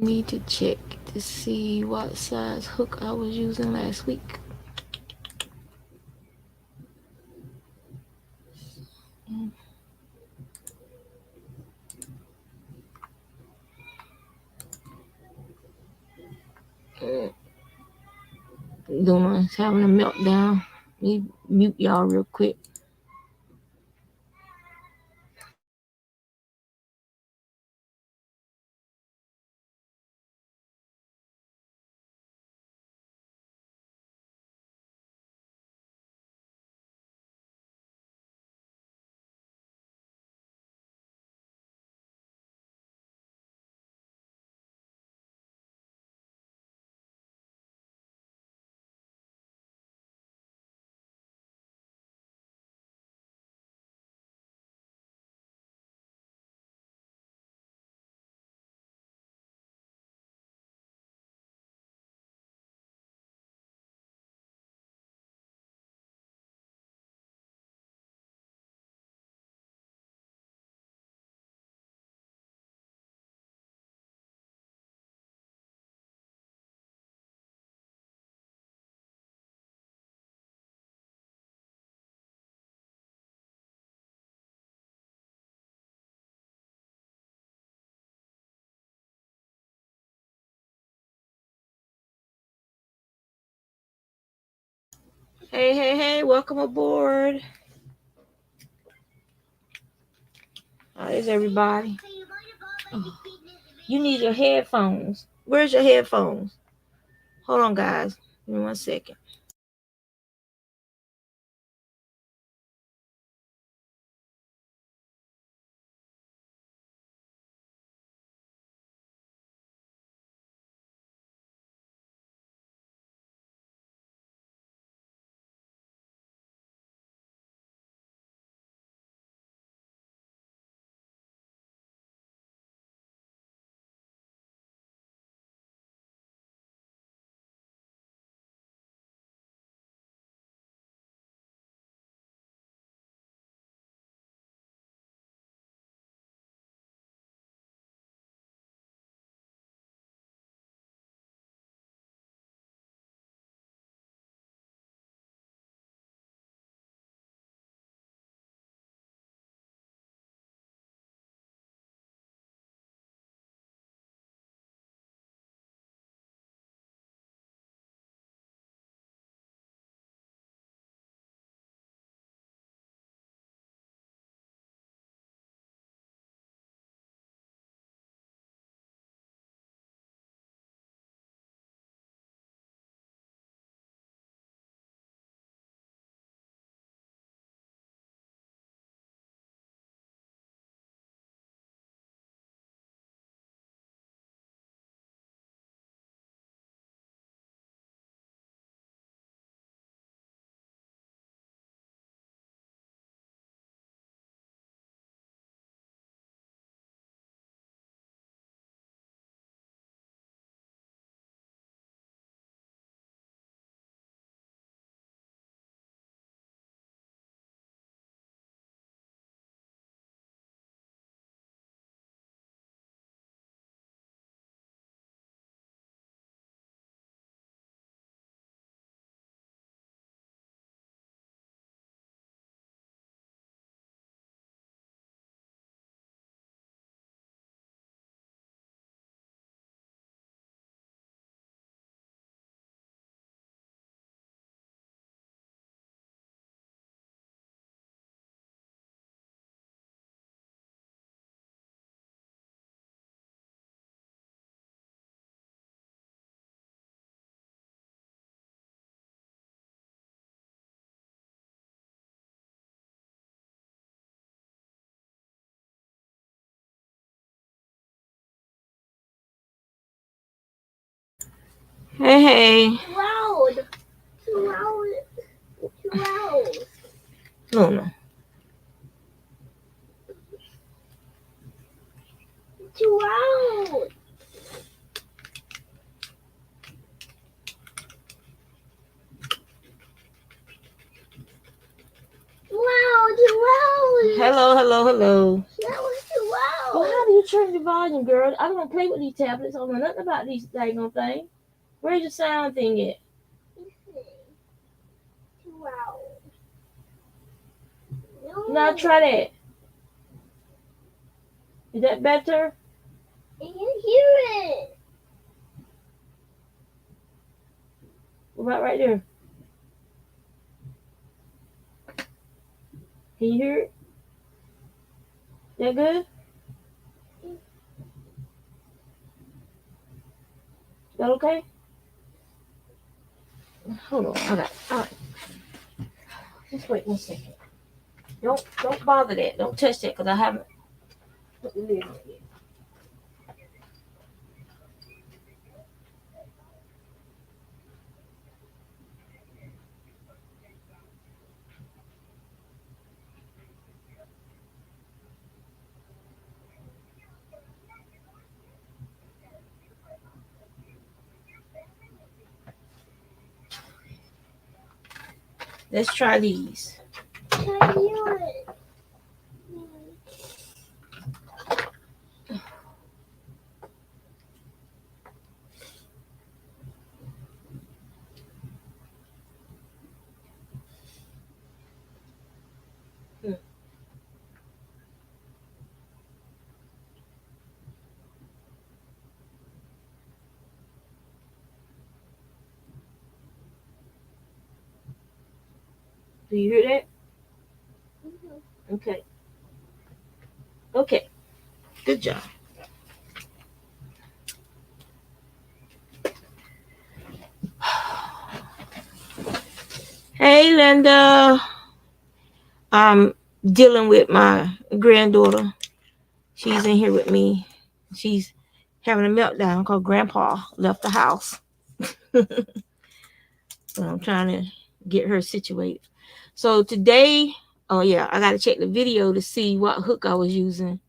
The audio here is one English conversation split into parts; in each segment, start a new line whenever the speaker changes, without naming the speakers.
need to check to see what size hook I was using last week. Luna's having a meltdown. Let me mute y'all real quick. Hey, welcome aboard. How is everybody? Oh, you need your headphones. Where's your headphones? Hold on, guys. Give me 1 second. Hey.
Loud. Too loud. Too loud.
Luna.
Too loud. Wow, too loud.
Hello.
That was too loud.
Well, how do you turn your volume, girl. I don't play with these tablets. I don't know nothing about these daggone things. Where's your sound thing at?
Too loud.
Now try that. Is that better?
I can't hear it.
What about right there? Can you hear it? That good? That okay? Hold on. I got it. All right. Just wait 1 second. Don't bother that. Don't touch that because I haven't put the lid on it yet. Let's try these.
Can't hear it.
Do you hear that? Okay. Okay. Good job. Hey, Linda. I'm dealing with my granddaughter. She's in here with me. She's having a meltdown because Grandpa left the house. So I'm trying to get her situated. So today, oh yeah, I got to check the video to see what hook I was using.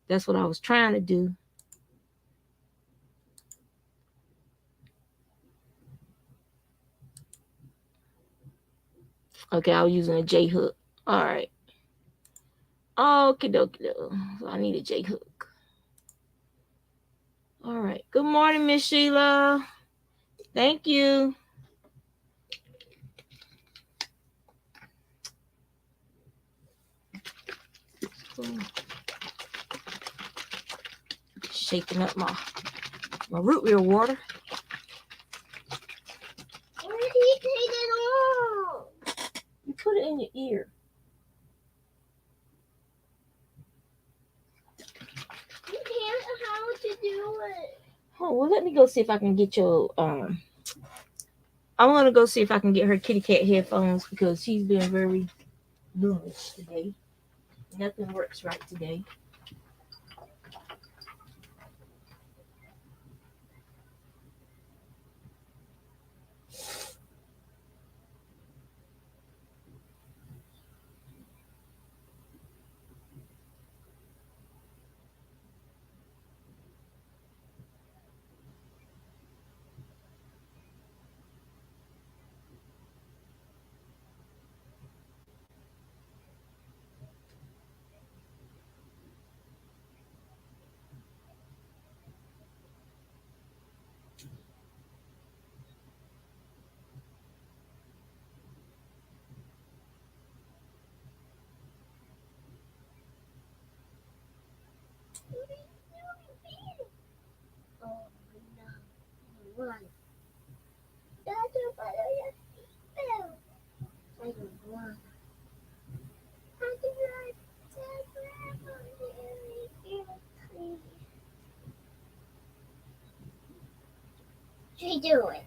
That's what I was trying to do. Okay, I was using a J hook. All right. Okie dokie. So I need a J hook. All right. Good morning, Miss Sheila. Thank you. Shaking up my root beer water.
Where did he take it off?
You put it in your ear.
You can't how to do it.
Oh, well, let me go see if I can get your I want to go see if I can get her kitty cat headphones because she's been very loose today. Nothing works right today.
Oh no. Run. That's a better spell. I don't run. How do I she do it?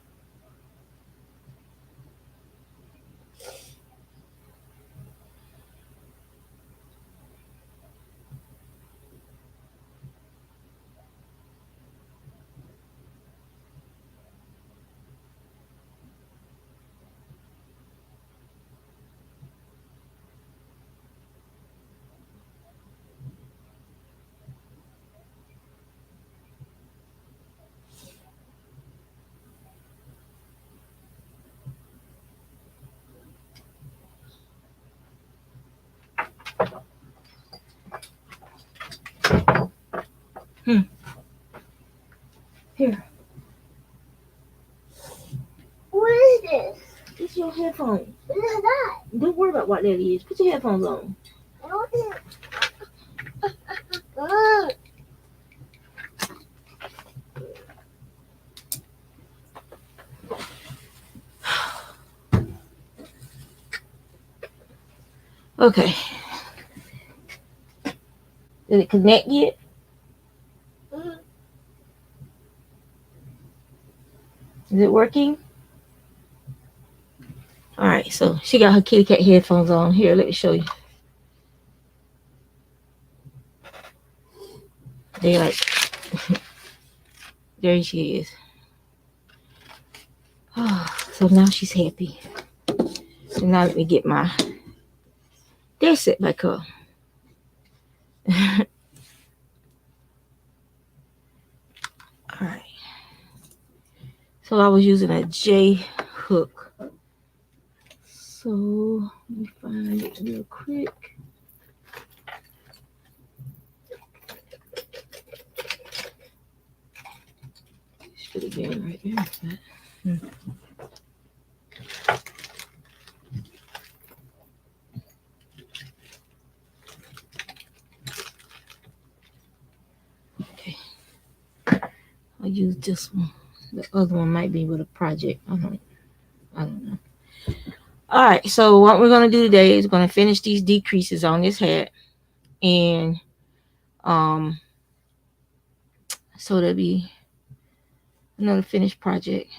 Here.
What is this?
It's your headphones.
What is that?
Don't worry about what that is. Put your headphones on.
I don't think. Mm.
Okay. Did it connect yet?
Mm.
Is it working? All right. So she got her kitty cat headphones on. Here, let me show you. They like. There she is. So now she's happy. So now let me get my. That's it back up. All right. So I was using a J hook. So let me find it real quick. Should have been right there. Okay. I'll use this one. The other one might be with a project. I don't know. All right. So what we're gonna do today is gonna finish these decreases on this hat, and um, so there'll be another finished project.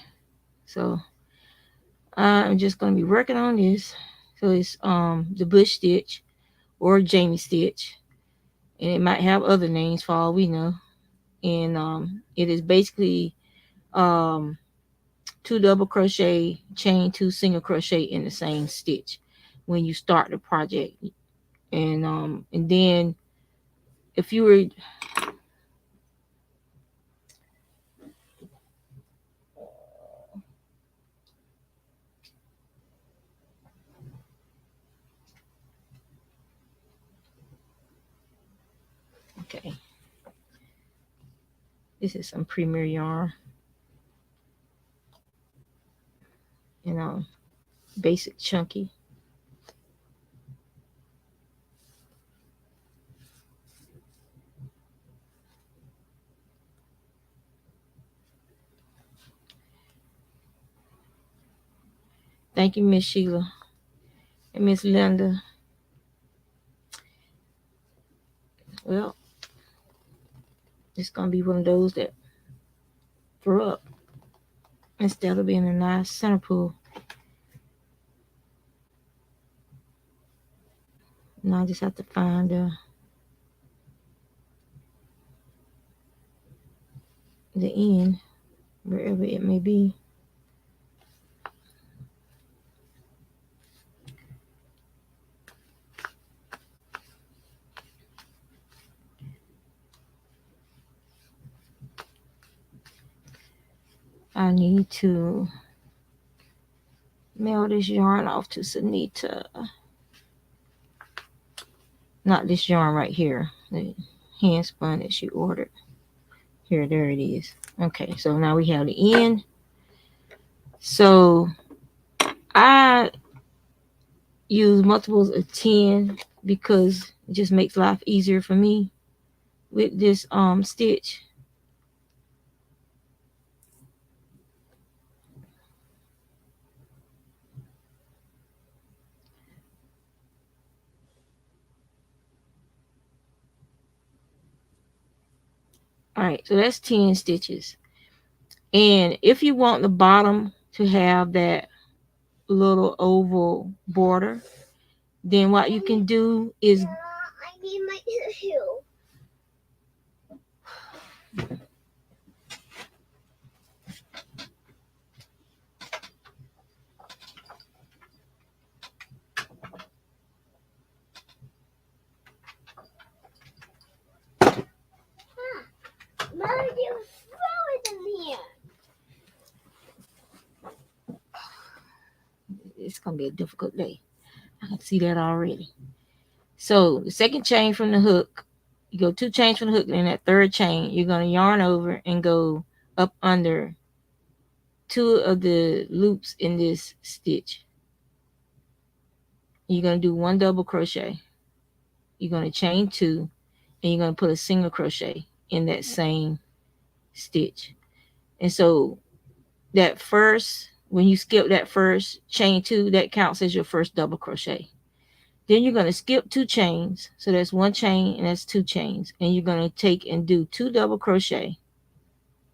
So I'm just gonna be working on this. So it's the bush stitch or Jamie stitch, and it might have other names for all we know. And it is basically um 2 double crochet, chain 2 single crochet in the same stitch when you start the project. And then if you were okay, this is some Premier yarn, you know, basic chunky. Thank you, Miss Sheila and Miss Linda. Well, it's gonna be one of those that throw up instead of being a nice center pull. Now I just have to find the end wherever it may be. I need to mail this yarn off to Sunita. Not this yarn right here, the hand spun that she ordered. Here, there it is. Okay, so now we have the end. So I use multiples of 10 because it just makes life easier for me with this stitch. All right, so that's 10 stitches. And if you want the bottom to have that little oval border, then what you can do is
I need my tissue. Mother, you throw it in here.
it's gonna be a difficult day. I can see that already. So the second chain from the hook You go 2 chains from the hook, and in that third chain, you're going to yarn over and go up under 2 of the loops in this stitch. You're going to do 1 double crochet. You're going to chain 2, and you're going to put a single crochet in that same stitch. And so that first, when you skip that first chain 2, that counts as your first double crochet. Then you're going to skip 2 chains. So that's 1 chain and that's 2 chains. And you're going to take and do 2 double crochet,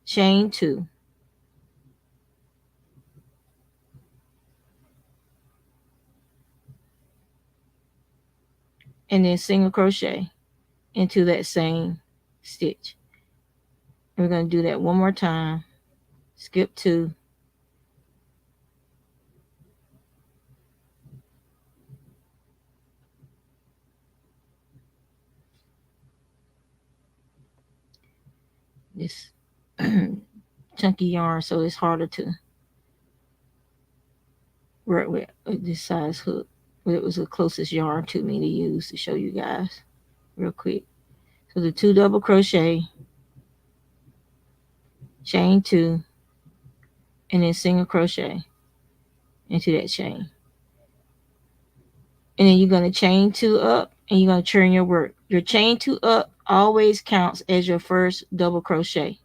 chain 2, and then single crochet into that same stitch. And we're going to do that one more time. Skip 2, this chunky yarn, so it's harder to work with this size hook. But it was the closest yarn to me to use to show you guys real quick. So the 2 double crochet, chain 2, and then single crochet into that chain. And then you're going to chain 2 up, and you're going to turn your work. Your chain 2 up always counts as your first double crochet.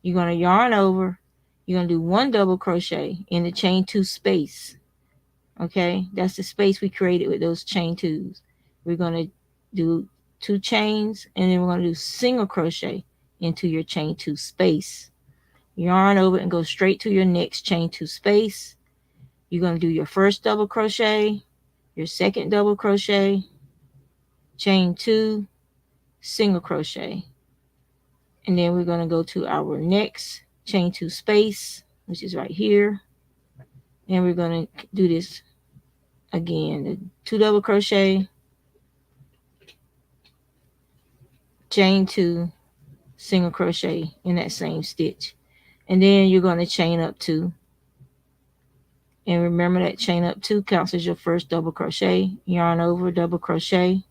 You're going to yarn over, you're going to do 1 double crochet in the chain 2 space. Okay, that's the space we created with those chain 2s. We're going to do 2 chains, and then we're going to do single crochet into your chain 2 space. Yarn over and go straight to your next chain 2 space. You're going to do your first double crochet, your second double crochet, chain 2, single crochet, and then we're going to go to our next chain 2 space, which is right here, and we're going to do this again, the 2 double crochet, chain 2, single crochet in that same stitch, and then you're going to chain up 2. And remember that chain up 2 counts as your first double crochet. Yarn over, double crochet,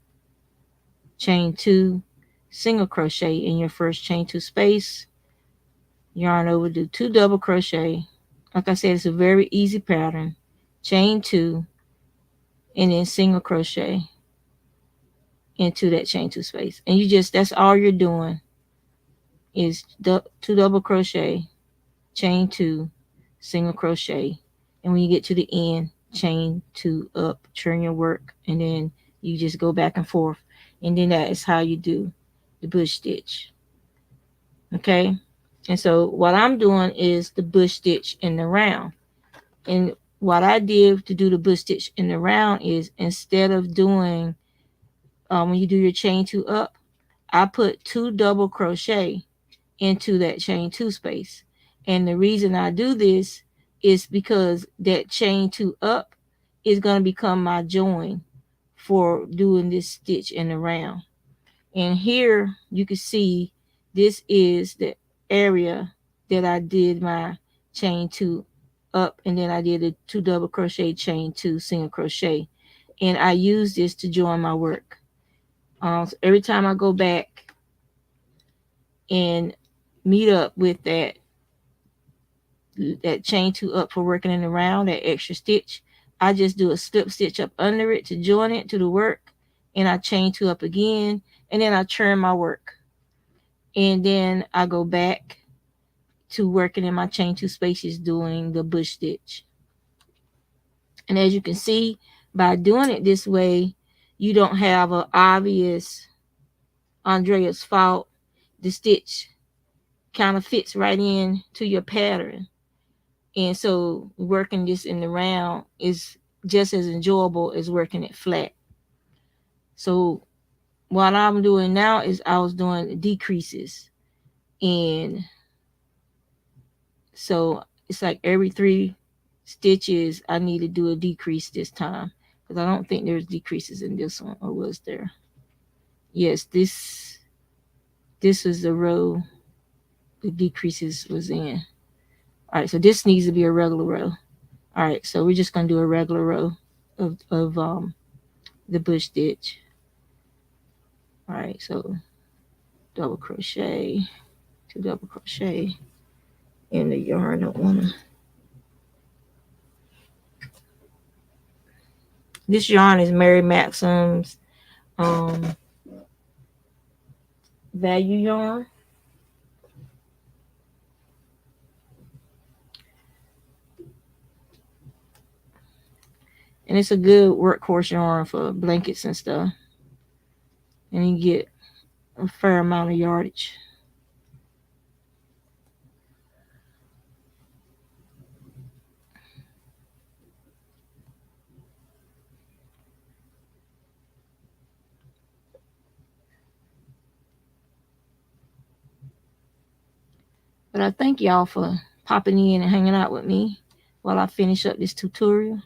chain 2, single crochet in your first chain 2 space. Yarn over, do 2 double crochet. Like I said, it's a very easy pattern. Chain 2, and then single crochet into that chain 2 space. And you just, that's all you're doing is 2 double crochet, chain 2, single crochet. And when you get to the end, chain 2 up, turn your work, and then you just go back and forth. And then that is how you do the bush stitch. Okay, and so what I'm doing is the bush stitch in the round. And what I did to do the bush stitch in the round is, instead of doing when you do your chain 2 up, I put 2 double crochet into that chain 2 space. And the reason I do this is because that chain 2 up is going to become my join for doing this stitch in the round. And here you can see this is the area that I did my chain 2 up, and then I did a 2 double crochet, chain 2, single crochet, and I use this to join my work. So every time I go back and meet up with that chain 2 up for working in the round, that extra stitch, I just do a slip stitch up under it to join it to the work, and I chain 2 up again, and then I turn my work, and then I go back to working in my chain 2 spaces doing the bush stitch. And as you can see, by doing it this way, you don't have an obvious Andrea's fault. The stitch kind of fits right in to your pattern. And so working this in the round is just as enjoyable as working it flat. So what I'm doing now is I was doing decreases. And so it's like every 3 stitches I need to do a decrease this time, because I don't think there's decreases in this one, or was there? Yes, this is the row the decreases was in. All right, so this needs to be a regular row. All right, so we're just going to do a regular row of the bush stitch. All right, so double crochet, 2 double crochet in the yarn. I want to. This yarn is Mary Maxim's value yarn. And it's a good workhorse yarn for blankets and stuff. And you get a fair amount of yardage. But I thank y'all for popping in and hanging out with me while I finish up this tutorial.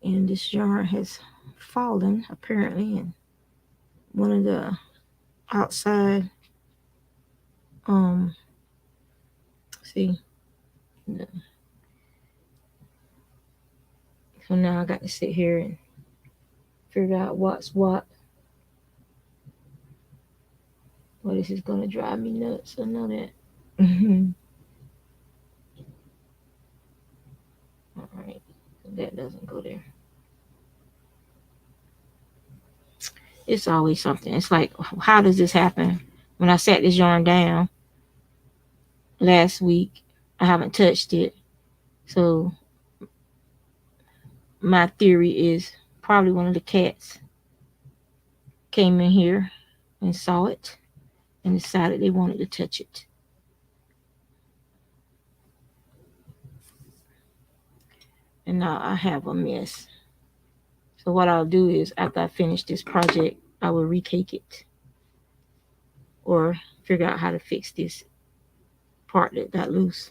And this yarn has fallen apparently, and one of the outside see, so now I got to sit here and figure out what's what. Well, this is gonna drive me nuts. I know that. All right, that doesn't go there. It's always something. It's like, how does this happen? When I sat this yarn down last week, I haven't touched it. So my theory is probably one of the cats came in here and saw it and decided they wanted to touch it. And now I have a mess. So what I'll do is after I finish this project, I will recake it or figure out how to fix this part that got loose,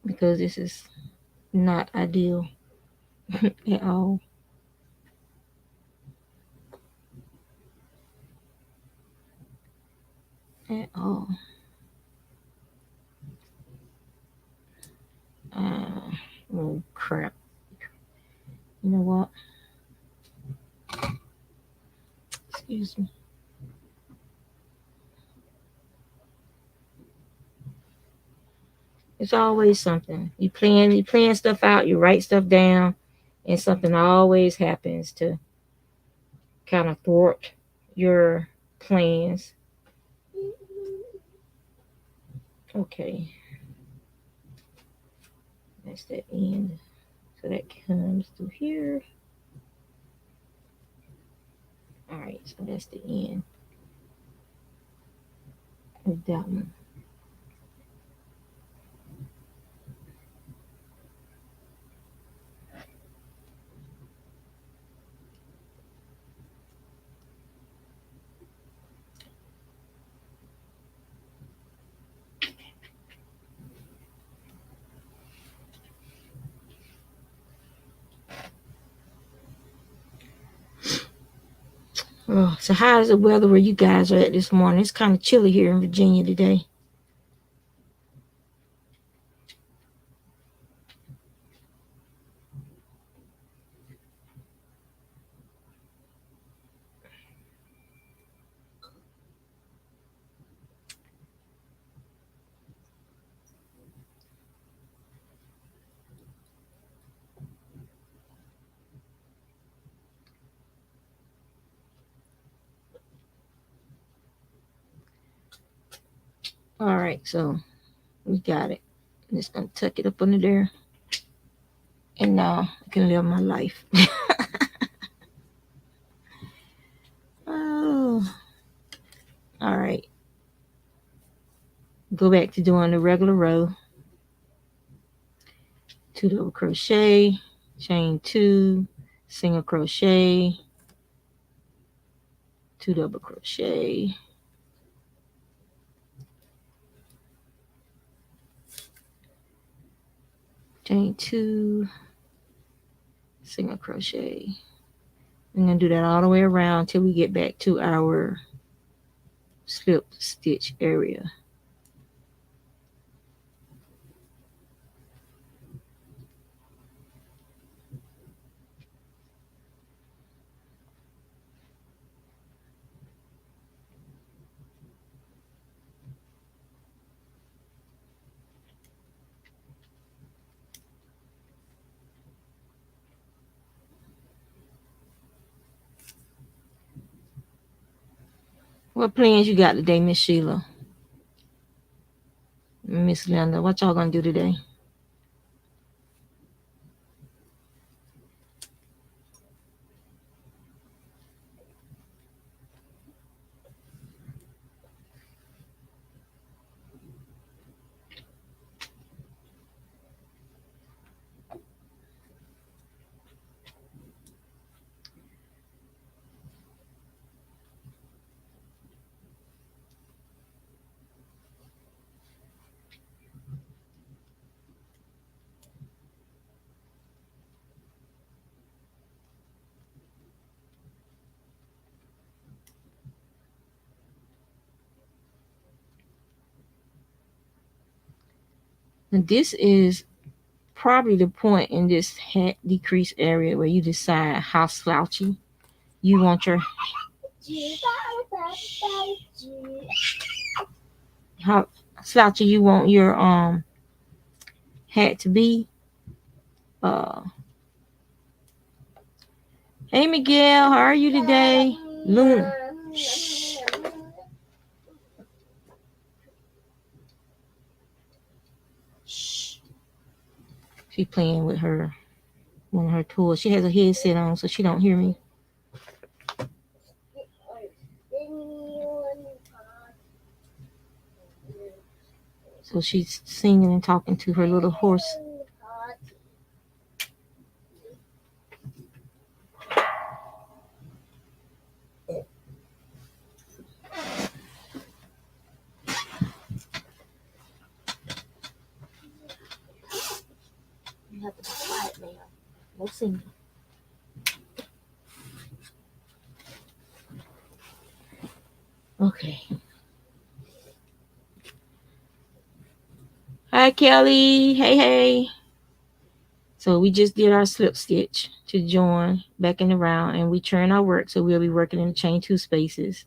because this is not ideal at all. At all. Oh crap. You know what? Excuse me. It's always something. You plan stuff out, you write stuff down, and something always happens to kind of thwart your plans. Okay. That's the end. So that comes through here. Alright, so that's the end of that one. Oh, so how's the weather where you guys are at this morning? It's kind of chilly here in Virginia today. All right, so we got it. I'm just gonna tuck it up under there, and now I can live my life. Oh, all right. Go back to doing the regular row. 2 double crochet, chain 2, single crochet, 2 double crochet, chain 2, single crochet. I'm going to do that all the way around till we get back to our slip stitch area. What plans you got today, Miss Sheila? Miss Linda, what y'all gonna do today? And this is probably the point in this hat decrease area where you decide how slouchy you want your how slouchy you want your hat to be. Uh, hey Miguel, how are you today? Luna. She's playing with her one of her toys. She has a headset on so she don't hear me. So she's singing and talking to her little horse. You have to be quiet now. No singing. Okay. Hi Kelly. Hey hey. So we just did our slip stitch to join back in the round, and we turn our work, so we'll be working in the chain 2 spaces.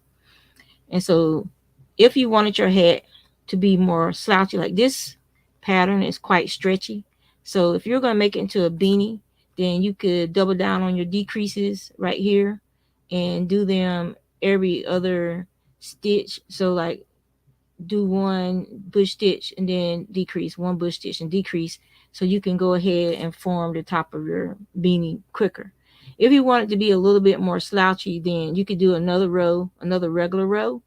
And so if you wanted your hat to be more slouchy, like this pattern is quite stretchy. So if you're going to make it into a beanie, then you could double down on your decreases right here and do them every other stitch. So like do one bush stitch and then decrease, one bush stitch and decrease, so you can go ahead and form the top of your beanie quicker. If you want it to be a little bit more slouchy, then you could do another row, another regular row,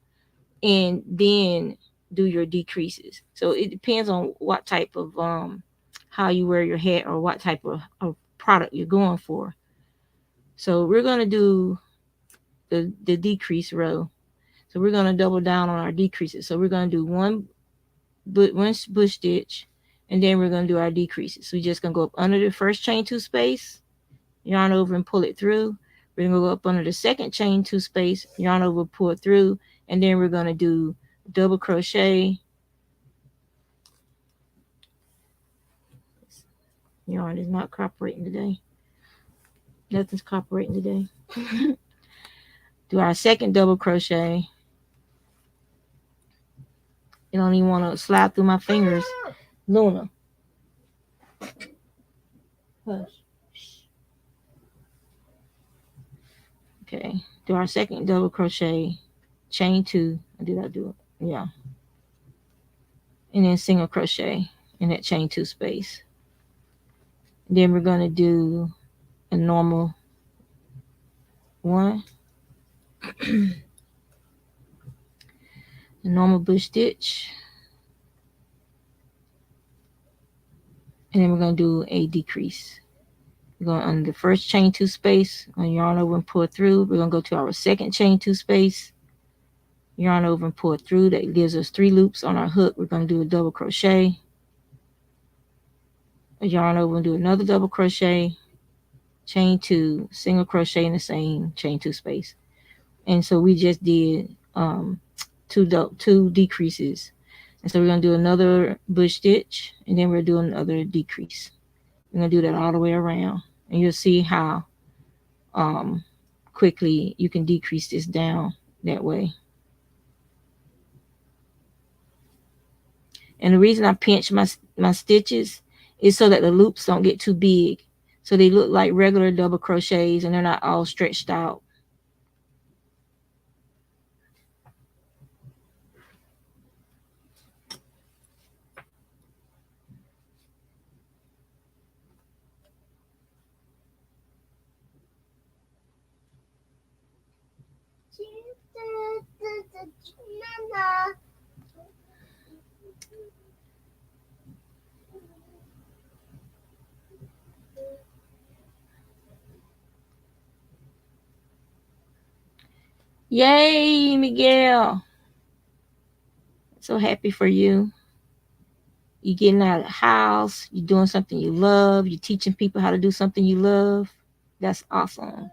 and then do your decreases. So it depends on what type of how you wear your hat or what type of product you're going for. So we're going to do the decrease row. So we're going to double down on our decreases. So we're going to do one bush stitch, and then we're going to do our decreases. So we're just going to go up under the first chain 2 space, yarn over and pull it through. We're going to go up under the second chain 2 space, yarn over, pull it through, and then we're going to do double crochet. Yarn is not cooperating today. Nothing's cooperating today. Do our second double crochet. You don't even want to slide through my fingers. Luna. Hush. Okay. Do our second double crochet, chain 2. Did I do it? Yeah. And then single crochet in that chain 2 space. Then we're going to do a normal one, a normal bush stitch, and then we're going to do a decrease. We're going under the first chain 2 space, on yarn over and pull through. We're going to go to our second chain 2 space, yarn over and pull through. That gives us 3 loops on our hook. We're going to do a double crochet, a yarn over and do another double crochet, chain 2, single crochet in the same chain 2 space. And so we just did two decreases. And so we're going to do another bush stitch, and then we're doing another decrease. We're going to do that all the way around, and you'll see how quickly you can decrease this down that way. And the reason I pinch my stitches is so that the loops don't get too big, so they look like regular double crochets and they're not all stretched out. Yay, Miguel. So happy for you. You're getting out of the house. You're doing something you love. You're teaching people how to do something you love. That's awesome.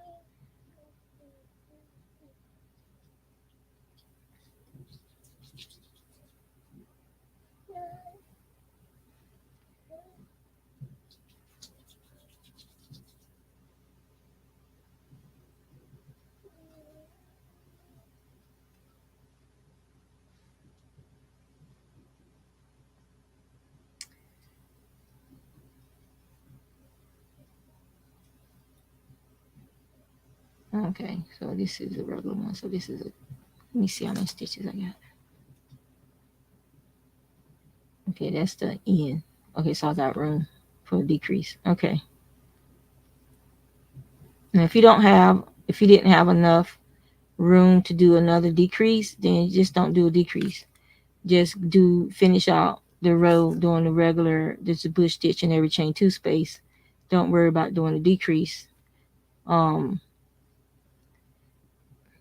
Okay, so this is a regular one. So this is a, let me see how many stitches I got. Okay, that's the end. Okay, so I got room for a decrease. Okay. And if you didn't have enough room to do another decrease, then just don't do a decrease. Just finish out the row doing the regular, there's a bush stitch in every chain two space. Don't worry about doing a decrease. Um,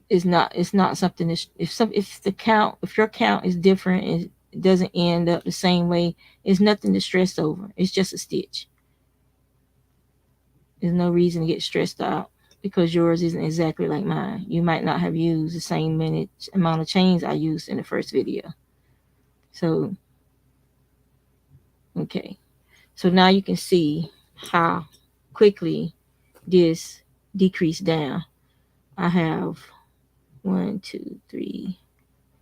it's not something that if your count is different and it doesn't end up the same way, it's nothing to stress over. It's just a stitch. There's no reason to get stressed out because yours isn't exactly like mine. You might not have used the same amount of chains I used in the first video. So, okay. So now you can see how quickly this decreased down. I have 1, 2, 3,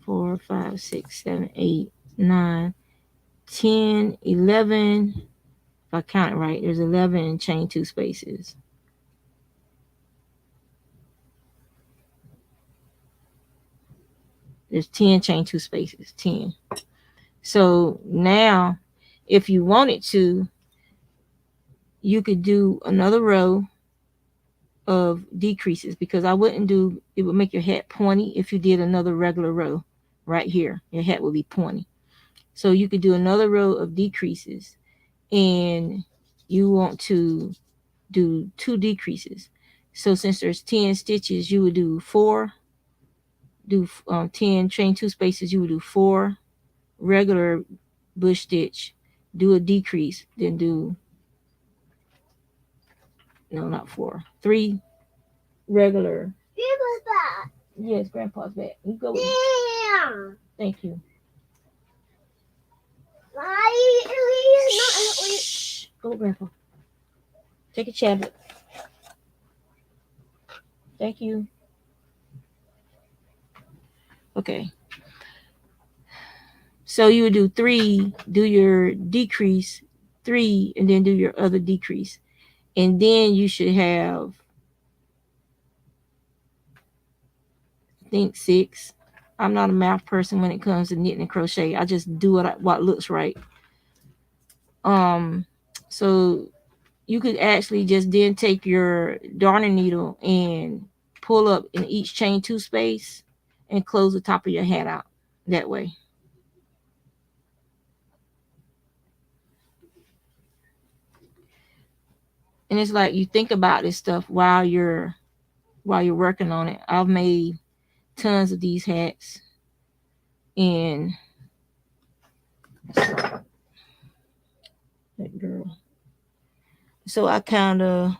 4, 5, 6, 7, 8, 9, 10, 11. If I count it right, there's 11 chain two spaces. There's 10 chain two spaces. 10. So now, if you wanted to, you could do another row of decreases because it would make your hat pointy if you did another regular row right here. Your hat would be pointy. So you could do another row of decreases and you want to do 2 decreases. So since there's 10 stitches, you would do 10 chain 2 spaces, you would do 4 regular bush stitch, do a decrease, then do, no, not 4, 3 regular.
Grandpa's back.
Yes, Grandpa's back. You go.
Damn.
Thank you. Shh. Go, Grandpa. Take a tablet. Thank you. Okay. So you would do 3, do your decrease, 3, and then do your other decrease. And then you should have, I think, 6. I'm not a math person when it comes to knitting and crochet. I just do what looks right. So you could actually just then take your darning needle and pull up in each chain 2 space and close the top of your hat out that way. And it's like you think about this stuff while you're working on it. I've made tons of these hats, and that girl. So I kind of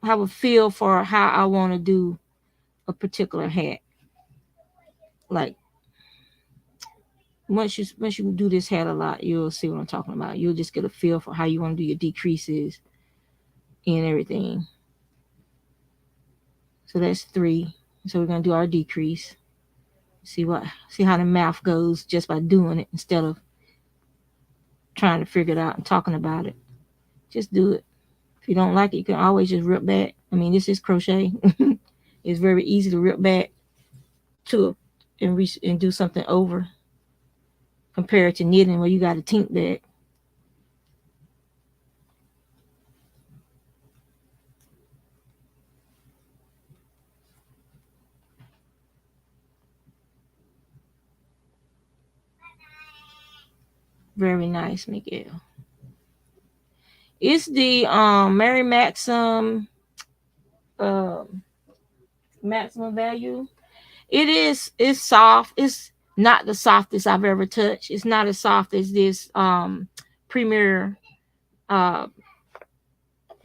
have a feel for how I want to do a particular hat. Like once you do this hat a lot, you'll see what I'm talking about. You'll just get a feel for how you want to do your decreases and everything. So that's 3. So we're gonna do our decrease. See how the math goes just by doing it instead of trying to figure it out and talking about it. Just do it. If you don't like it, you can always just rip back. I mean, this is crochet. It's very easy to rip back to and do something over compared to knitting where you got to tink back. Very nice, Miguel. It's the Mary Maxim um maximum value. It's soft. It's not the softest I've ever touched. It's not as soft as this premier uh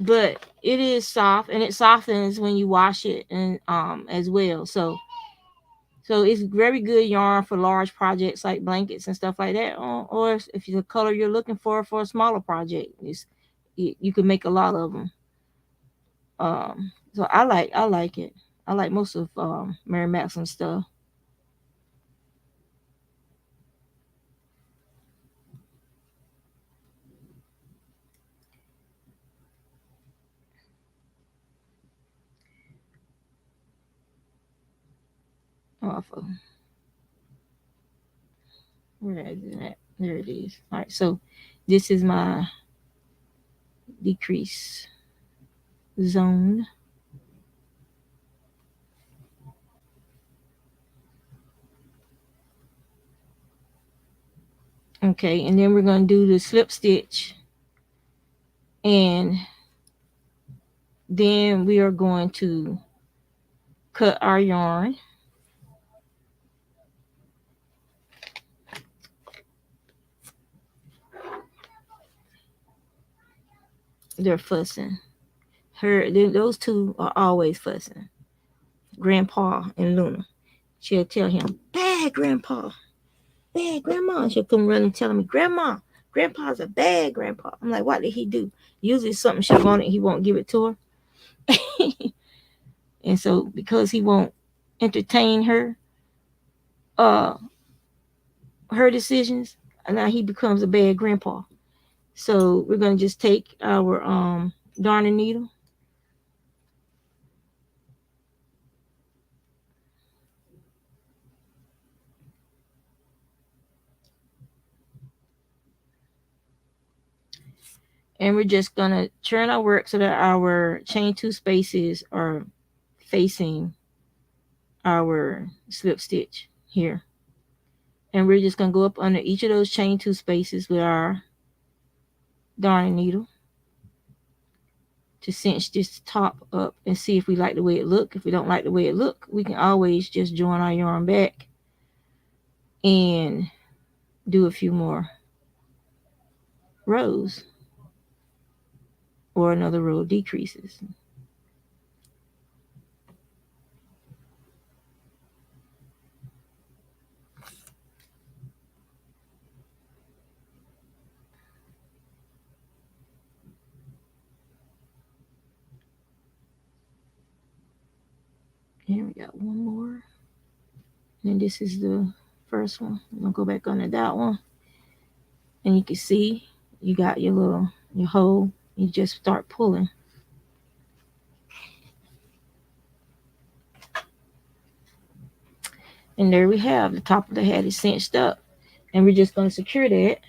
but it is soft, and it softens when you wash it and as well. So it's very good yarn for large projects like blankets and stuff like that, or if it's the color you're looking for a smaller project. You can make a lot of them. So I like it. I like most of Mary Maxim stuff. Off of where is it at? There it is. All right, so this is my decrease zone. Okay, and then we're going to do the slip stitch, and then we are going to cut our yarn. They're fussing. Those two are always fussing. Grandpa and Luna. She'll tell him, "Bad Grandpa, bad Grandma." She'll come running telling me, "Grandma, Grandpa's a bad Grandpa." I'm like, "What did he do?" Usually something she'll want it, he won't give it to her. And so because he won't entertain uh her decisions, and now he becomes a bad grandpa. So we're gonna just take our darning needle, and we're just gonna turn our work so that our chain two spaces are facing our slip stitch here. And we're just gonna go up under each of those chain two spaces with our darning needle to cinch this top up and see if we like the way it look. If we don't like the way it look, we can always just join our yarn back and do a few more rows, or another row of decreases. Here we got one more. And this is the first one. I'm gonna go back under that one. And you can see you got your hole. You just start pulling. And there we have the top of the hat is cinched up. And we're just gonna secure that.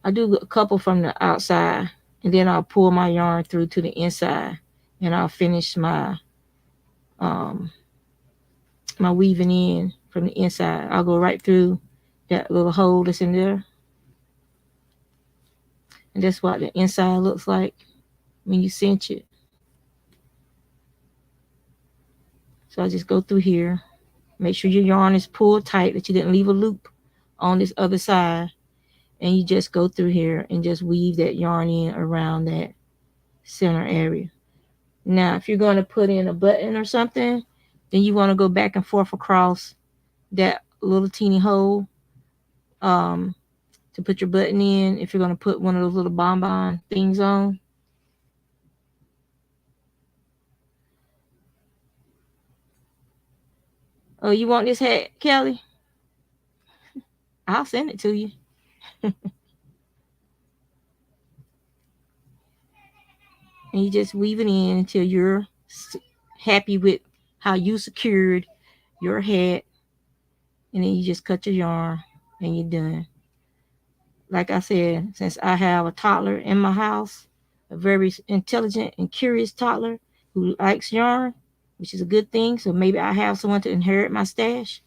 I do a couple from the outside, and then I'll pull my yarn through to the inside, and I'll finish um my weaving in from the inside. I'll go right through that little hole that's in there, and that's what the inside looks like when you cinch it. So I just go through here, make sure your yarn is pulled tight, that you didn't leave a loop on this other side, and you just go through here and just weave that yarn in around that center area. Now, if you're going to put in a button or something, then you want to go back and forth across that little teeny hole um, to put your button in. If you're going to put one of those little bonbon things on. Oh, you want this hat, Kelly? I'll send it to you. And you just weave it in until you're happy with how you secured your hat. And then you just cut your yarn and you're done. like I said, since I have a toddler in my house, a very intelligent and curious toddler who likes yarn, which is a good thing. So maybe I have someone to inherit my stash.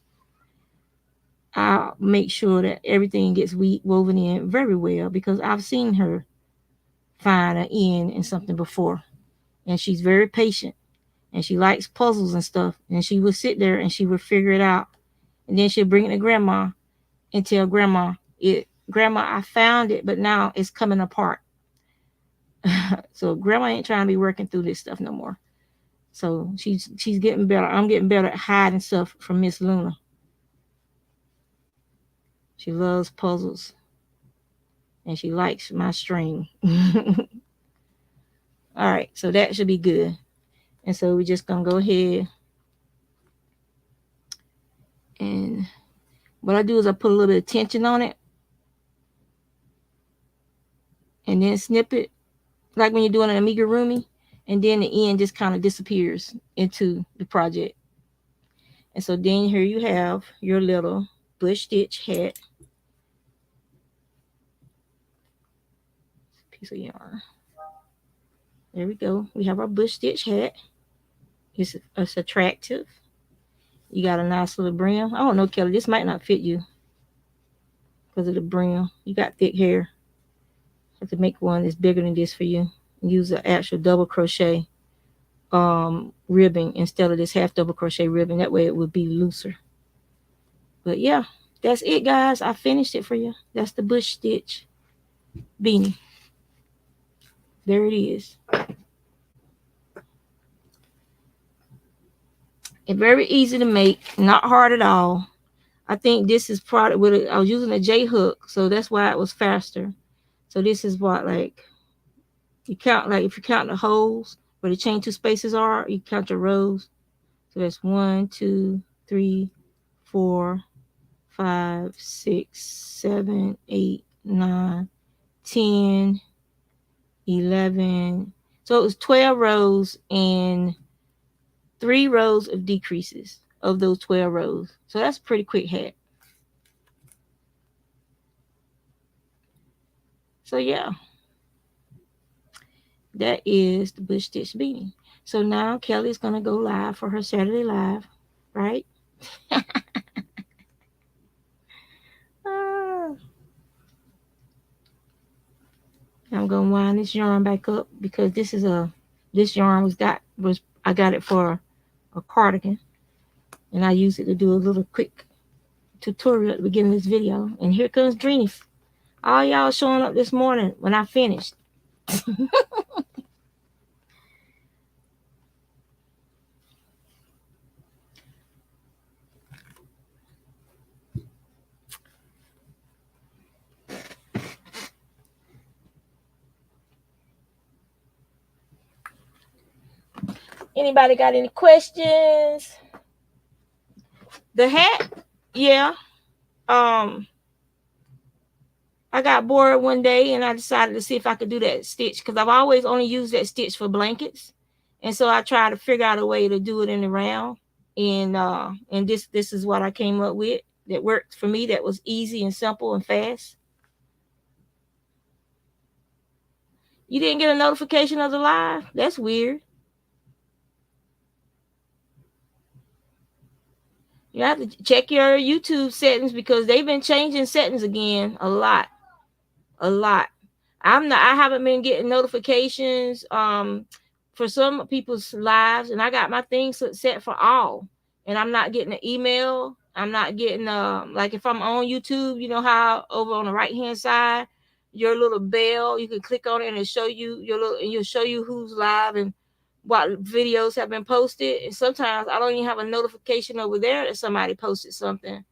I'll make sure that everything gets woven in very well because I've seen her find an end in something before. And she's very patient and she likes puzzles and stuff. And she would sit there and she would figure it out. And then she'll bring it to grandma and tell grandma, I found it, but now it's coming apart. So grandma ain't trying to be working through this stuff no more. So she's getting better. I'm getting better at hiding stuff from Miss Luna. She loves puzzles and she likes my string. All right, so that should be good. And so we're just gonna go ahead and what I do is I put a little bit of tension on it and then snip it like when you're doing an amigurumi, and then the end just kind of disappears into the project. And so then here you have your little bush stitch hat piece of yarn. There we go. We have our bush stitch hat. It's attractive. You got a nice little brim. I don't know, Kelly, this might not fit you because of the brim. You got thick hair. I have to make one that's bigger than this for you. Use an actual double crochet ribbon instead of this half double crochet ribbon. That way it would be looser. But yeah, that's it, guys. I finished it for you. That's the bush stitch beanie. There it is. It's very easy to make, not hard at all. I think this is product with I was using a J hook, so that's why it was faster. So this is what, like, you count, like if you count the holes where the chain two spaces are, you count your rows. So that's 1, 2, 3, 4, 5, 6, 7, 8, 9, 10, 11. So it was 12 rows and 3 rows of decreases of those 12 rows. So that's a pretty quick hat. So yeah, that is the bush stitch beanie. So now Kelly's gonna go live for her Saturday live, right? I'm gonna wind this yarn back up because this yarn was I got it for a cardigan, and I use it to do a little quick tutorial at the beginning of this video. And here comes Dreeny. All y'all showing up this morning when I finished. Anybody got any questions? The hat, yeah. I got bored one day and I decided to see if I could do that stitch because I've always only used that stitch for blankets. And so I tried to figure out a way to do it in the round. And this is what I came up with that worked for me, that was easy and simple and fast. You didn't get a notification of the live? That's weird. You have to check your YouTube settings because they've been changing settings again a lot. I haven't been getting notifications for some people's lives, and I got my things set for all, and I'm not getting an email. I'm not getting like if I'm on YouTube, you know how over on the right hand side, your little bell, you can click on it and it'll show you and you'll show you who's live and what videos have been posted. And sometimes I don't even have a notification over there that somebody posted something,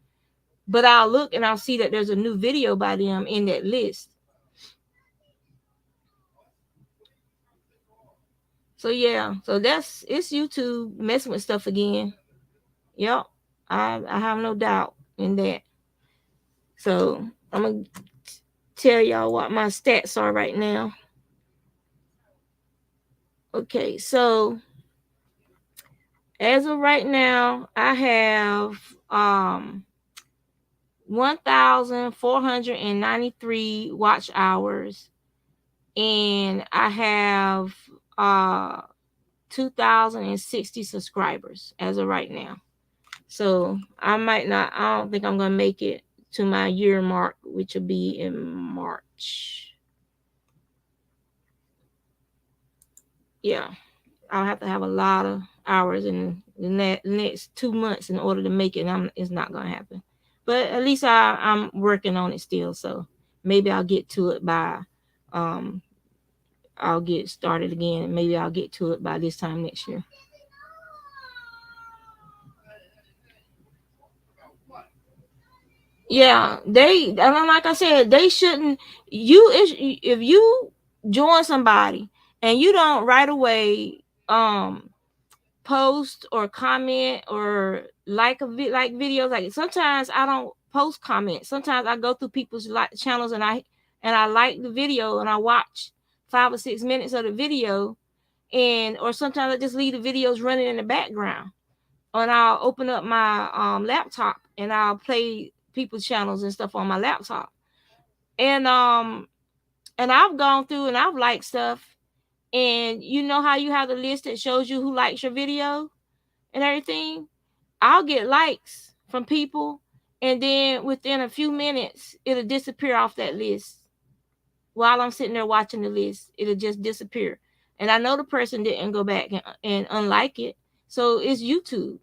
but I'll look and I'll see that there's a new video by them in that list. So yeah, so it's YouTube messing with stuff again. Yep, I have no doubt in that. So I'm gonna tell y'all what my stats are right now. Okay, so as of right now, I have 1,493 watch hours, and I have 2,060 subscribers as of right now. So I might not. I don't think I'm gonna make it to my year mark, which will be in March. Yeah, I'll have to have a lot of hours in the next 2 months in order to make it. It's not gonna happen, but at least I'm working on it still. So maybe I'll get to it by, um, I'll get started again. Maybe I'll get to it by this time next year. Yeah, and like I said, they shouldn't. If you join somebody and you don't right away um post or comment or like videos, like sometimes I don't post comments. Sometimes I go through people's channels and I like the video and I watch 5 or 6 minutes of the video, and or sometimes I just leave the videos running in the background, and I'll open up my laptop and I'll play people's channels and stuff on my laptop. And I've gone through and I've liked stuff. And you know how you have the list that shows you who likes your video and everything? I'll get likes from people, and then within a few minutes it'll disappear off that list. While I'm sitting there watching the list, it'll just disappear. And I know the person didn't go back and unlike it. So it's YouTube.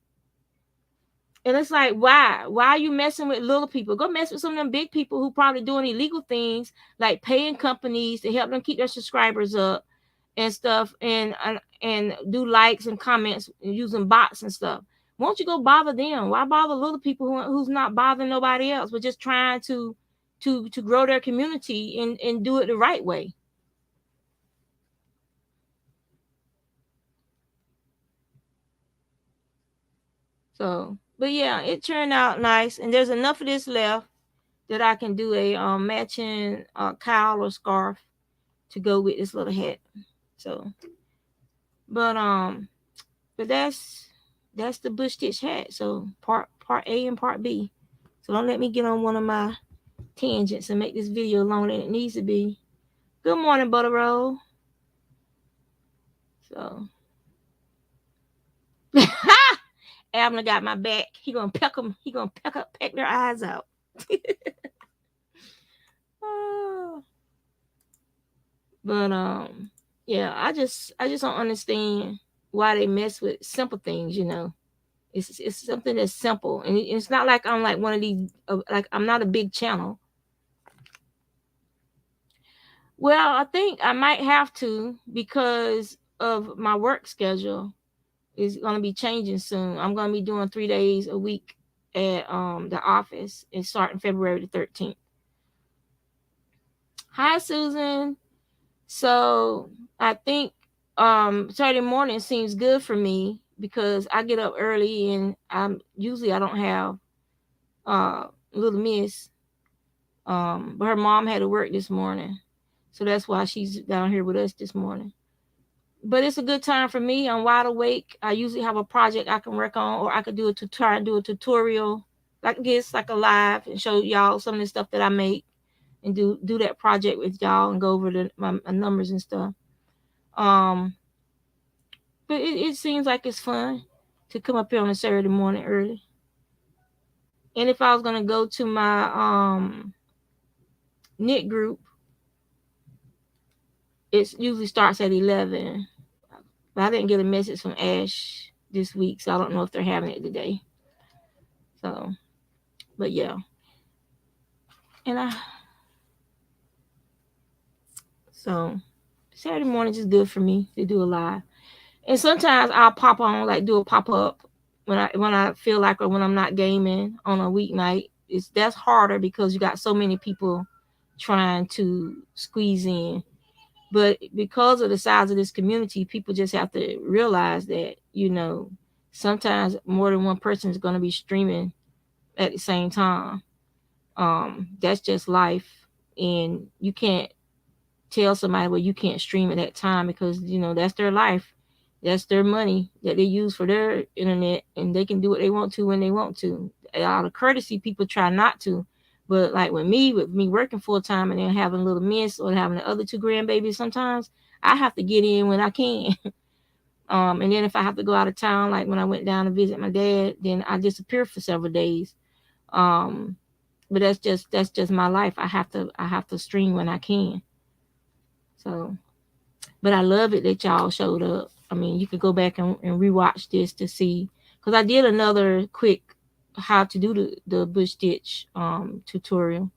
And it's like, why? Why are you messing with little people? Go mess with some of them big people who probably doing illegal things, like paying companies to help them keep their subscribers up and stuff, and do likes and comments using bots and stuff. Won't you go bother them? Why bother little people who's not bothering nobody else, but just trying to grow their community and do it the right way? So, but yeah, it turned out nice, and there's enough of this left that I can do a matching cowl or scarf to go with this little hat. So, but that's the bush stitch hat. So part A and part B. So don't let me get on one of my tangents and make this video longer than it needs to be. Good morning, Butter Roll. So Abner got my back. He gonna peck them. He gonna peck their eyes out. Oh. But yeah, I just don't understand why they mess with simple things. It's something that's simple, and it's not like I'm like one of these. Like I'm not a big channel. Well, I think I might have to because of my work schedule is going to be changing soon. I'm going to be doing 3 days a week at the office and starting February the 13th. Hi, Susan. So I think Saturday morning seems good for me because I get up early and I don't have little miss. But her mom had to work this morning. So that's why she's down here with us this morning. But it's a good time for me. I'm wide awake. I usually have a project I can work on, or I could try and do a tutorial, like this, like a live, and show y'all some of the stuff that I make, and do that project with y'all and go over my numbers and stuff. Um, but it seems like it's fun to come up here on a Saturday morning early. And if I was gonna go to my knit group, it usually starts at 11. But I didn't get a message from Ash this week, so I don't know if they're having it today. So, but yeah. And so Saturday mornings is good for me to do a live. And sometimes I'll pop on, like do a pop up when I feel like, or when I'm not gaming on a weeknight. That's harder because you got so many people trying to squeeze in. But because of the size of this community, people just have to realize that, sometimes more than one person is going to be streaming at the same time. That's just life. And you can't tell somebody, well, you can't stream at that time because, that's their life. That's their money that they use for their internet, and they can do what they want to when they want to. Out of courtesy, people try not to. But like with me working full time and then having a little miss or having the other two grandbabies, sometimes I have to get in when I can. And then if I have to go out of town, like when I went down to visit my dad, then I disappear for several days. Um, but that's just my life. I have to stream when I can. So, but I love it that y'all showed up. I mean, you could go back and rewatch this to see, because I did another quick how to do the bush stitch tutorial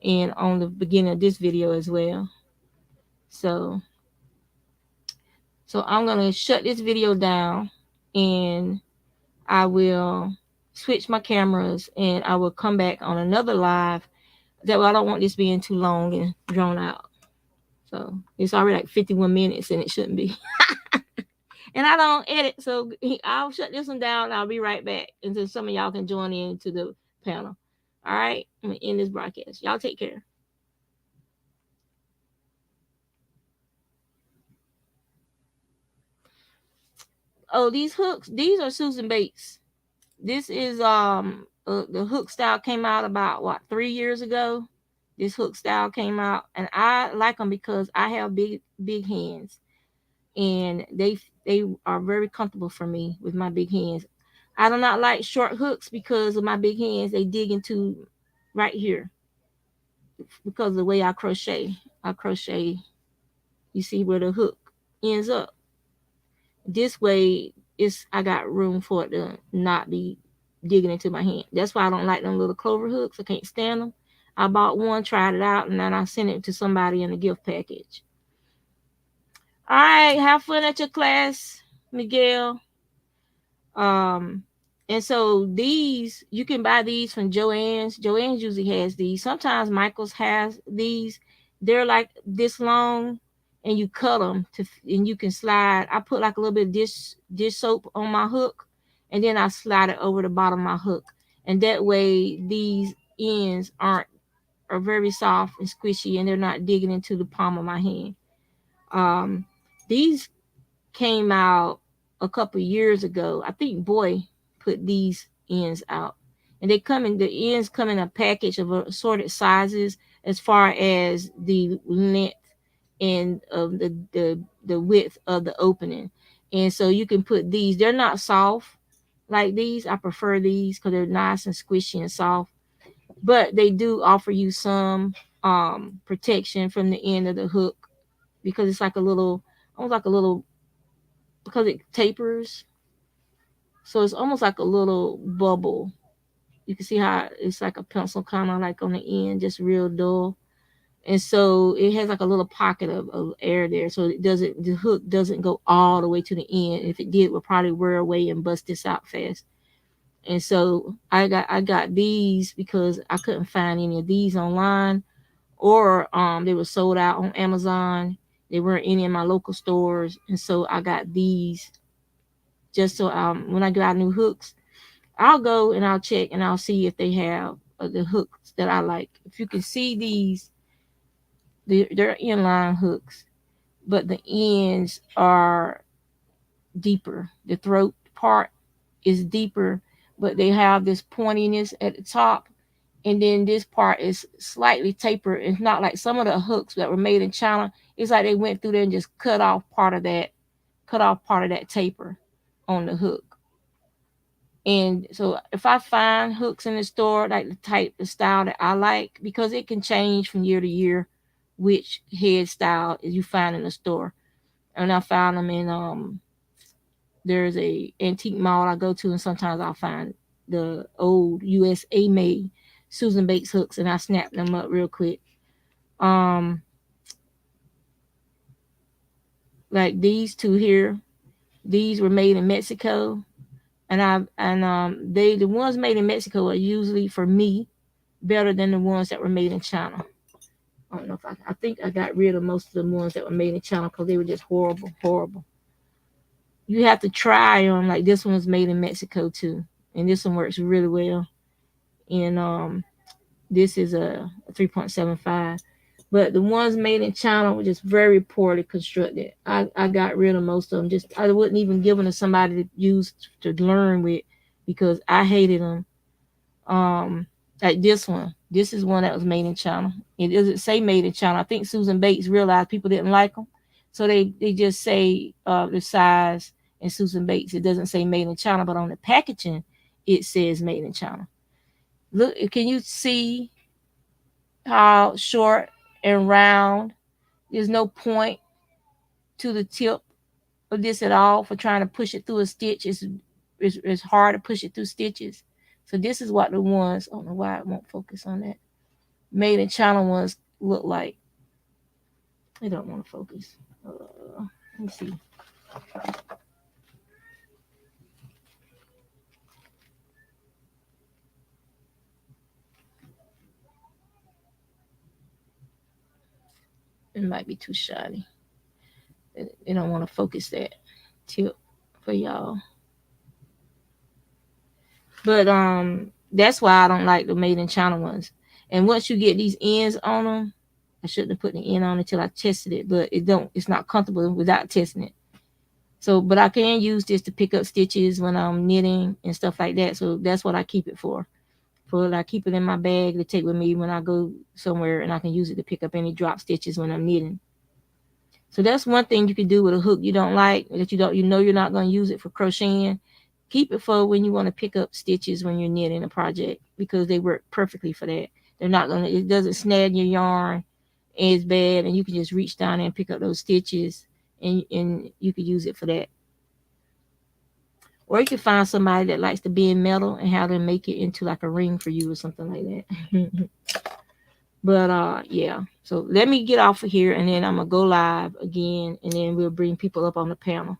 and on the beginning of this video as well. So I'm gonna shut this video down, and I will switch my cameras and I will come back on another live. That way I don't want this being too long and drawn out. So it's already like 51 minutes and it shouldn't be. And I don't edit, so I'll shut this one down. I'll be right back until some of y'all can join in to the panel. All right, I'm gonna end this broadcast. Y'all take care. Oh, these hooks, these are Susan Bates. This is the hook style came out about what 3 years ago. This hook style came out, and I like them because I have big hands, and they are very comfortable for me with my big hands. I do not like short hooks because of my big hands. They dig into right here because of the way I crochet. I crochet. You see where the hook ends up. This way, it's I got room for it to not be digging into my hand. That's why I don't like them little clover hooks. I can't stand them. I bought one, tried it out, and then I sent it to somebody in a gift package. All right, have fun at your class, Miguel. Um, and so these you can buy these from Joann's. Joann's usually has these. Sometimes Michael's has these. They're like this long, and you cut them and you can slide. I put like a little bit of dish soap on my hook, and then I slide it over the bottom of my hook, and that way these ends are very soft and squishy, and they're not digging into the palm of my hand. Um, these came out a couple years ago. I think Boy put these ends out, and the ends come in a package of assorted sizes as far as the length and of the width of the opening. And so you can put these. They're not soft like these. I prefer these because they're nice and squishy and soft. But they do offer you some protection from the end of the hook because it's like a little, almost like a little, because it tapers. So it's almost like a little bubble. You can see how it's like a pencil kind of like on the end, just real dull. And so it has like a little pocket of air there. So the hook doesn't go all the way to the end. If it did, it would probably wear away and bust this out fast. And so I got these because I couldn't find any of these online, or they were sold out on Amazon. They weren't any in my local stores. And so I got these just so when I get out new hooks, I'll go and I'll check and I'll see if they have the hooks that I like. If you can see these, they're inline hooks, but the ends are deeper. The throat part is deeper, but they have this pointiness at the top. And then this part is slightly tapered. It's not like some of the hooks that were made in China. It's like they went through there and just cut off part of that taper on the hook. And so if I find hooks in the store, like the style that I like, because it can change from year to year, which head style you find in the store. And I found them in there's a antique mall I go to, and sometimes I'll find the old USA made Susan Bates hooks, and I snap them up real quick. Um, like these two here, these were made in Mexico, and the ones made in Mexico are usually for me better than the ones that were made in China. I don't know if I think I got rid of most of the ones that were made in China because they were just horrible, horrible. You have to try them. Like this one was made in Mexico too, and this one works really well. And this is a 3.75. But the ones made in China were just very poorly constructed. I got rid of most of them. Just I wouldn't even give them to somebody to use to learn with because I hated them. Like this one. This is one that was made in China. It doesn't say made in China. I think Susan Bates realized people didn't like them, so they just say the size and Susan Bates. It doesn't say made in China, but on the packaging it says made in China. Look, can you see how short and round? There's no point to the tip of this at all for trying to push it through a stitch. It's hard to push it through stitches. So this is what the ones, I don't know why it won't focus on that. Made in China ones look like. They don't want to focus. Let me see. It might be too shiny. They don't want to focus that tip for y'all. But that's why I don't like the made in China ones. And once you get these ends on them, I shouldn't have put the end on until I tested it, but it's not comfortable without testing it. So, but I can use this to pick up stitches when I'm knitting and stuff like that. So that's what I keep it for. I keep it in my bag to take with me when I go somewhere, and I can use it to pick up any drop stitches when I'm knitting. So that's one thing you can do with a hook you don't like, that you know you're not going to use it for crocheting. Keep it for when you want to pick up stitches when you're knitting a project, because they work perfectly for that. They're not gonna. It doesn't snag your yarn as bad, and you can just reach down there and pick up those stitches, and you can use it for that. Or you can find somebody that likes to bend metal and have them make it into like a ring for you or something like that. But yeah. So let me get off of here, and then I'm gonna go live again, and then we'll bring people up on the panel.